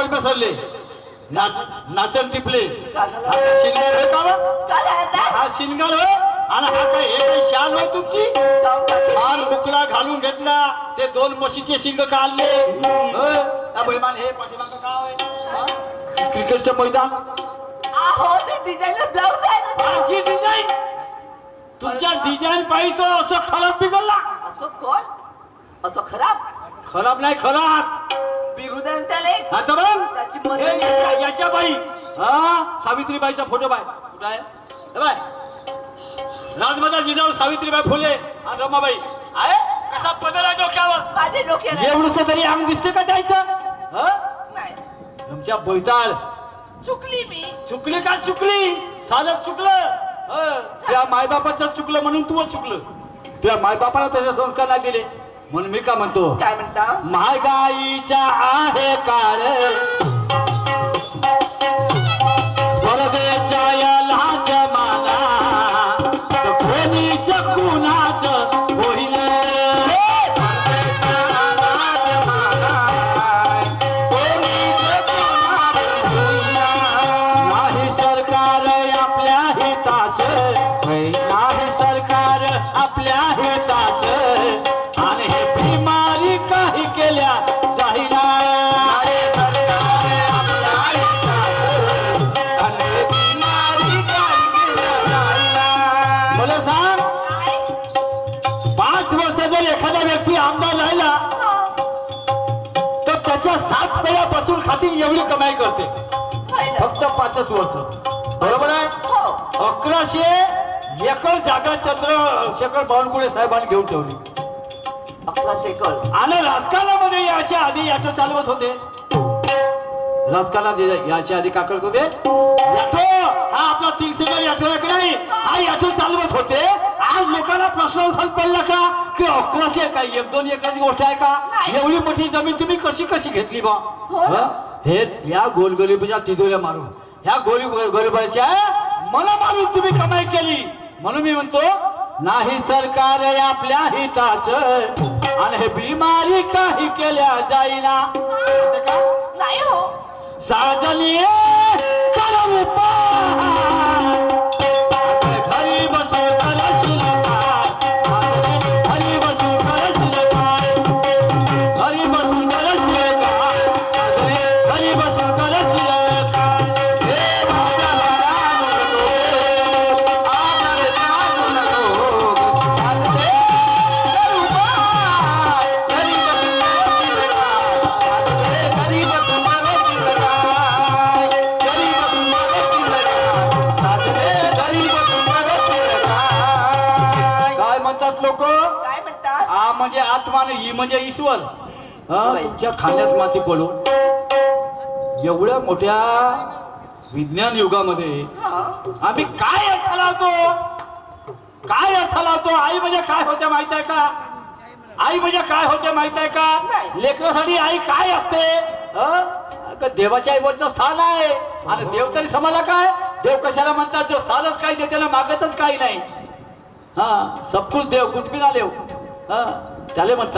काय बसवले नाचन टिपले काय झालं? हा शिंगार होय का बा? काय झालं आता? हा शिंगार होय आणि हा काय हे काय शाल होय तुमची जाऊन टाक. मान बुकला घालून घेतला ते दोन म्हशीचे शिंग काढले होय हा बैमान हे पाठीमागं काय होय हा? क्रिकेटचं मैदान आहो ते डिझाईनर ब्लाऊज आहे ना. अशी डिझाईन तुमच्या डिझाईन पाहिजे तो असं खराब बिघडला असं कोण असं खराब खराब नाही खराब बिघडू दे ना त्याला. आता बघ त्याची हे मर्जी. याच्या बाई हा सावित्रीबाईचा फोटो बाय कुठं आहे हे बाय राजमाता जिजाऊ सावित्रीबाई फुले आणि रमाबाई आहे कसा पदर आहे डोक्यावर माझे डोक्याला एवढंच तरी अंग दिसते का द्यायचं नाही. तुमच्या बैताळ चुकली मी. चुकली का चुकली साधं चुकलं त्या मायबापाचं चुकलं म्हणून तू चुकलं त्या मायबापाला तसे संस्कार नाही दिले म्हणून मी का म्हणतो काय म्हणता? माय गाईचा आहे काळ स्वर्गाच्या या लाज माला तर कोणीच कुणाच होईल नाही सरकार आपल्या हिताच नाही सरकार आपल्या हिताच आणि हे बिमारी काही केल्या जाईना मला सांग 5 वर्ष जर एखादा व्यक्ती आमदार राहिला तर त्याच्या 7 पिढ्या बसून खातील एवढी कमाई करते फक्त 5च वर्ष बरोबर आहे हो. 1100 एकर जागा चंद्रशेखर बावनकुळे साहेबांनी घेऊन ठेवली 1100 एकर. आणि राजकारणामध्ये याच्या आधी ऑटो चालवत होते राजकारणात याच्या आधी का करत होते ऑटो हा आपला 3 सीटर ऑटो आहे की नाही हा ऑटो चालवत होते आज लोकांना प्रश्न पडला का की 1100 काय 1-2 एकराची गोष्ट आहे का एवढी मोठी जमीन तुम्ही कशी घेतली बा हे या गोलगरीबाच्या तिजोऱ्या मारून ह्या गोलगरीबाच्या मला मारून तुम्ही कमाई केली म्हणून मी म्हणतो नाही सरकार आपल्या हिताच आणि हे बिमारी काही केल्या जाईना नाही हो. साजनी करम घरी बसू करशील काय घरी बसू करशील काय घरी बसू करशील काय घरी बसू करशील काय हे माझ्या लोक काय म्हणतात? आ म्हणजे आत्मा आणि ही म्हणजे ईश्वर तुमच्या खाण्यात माती पडू एवढ्या मोठ्या विज्ञान युगामध्ये आम्ही काय अर्थ लावतो आई म्हणजे काय होते माहित आहे का आई म्हणजे काय होते माहित आहे का लेकरासाठी आई काय असते देवाच्या आईवरचं स्थान आहे आणि देव तरी समाला काय देव कशाला म्हणतात जो सारच काही देते ना मागतच काही नाही हा सब कुछ देव कुछ भी ना लेव हा त्याले म्हणतात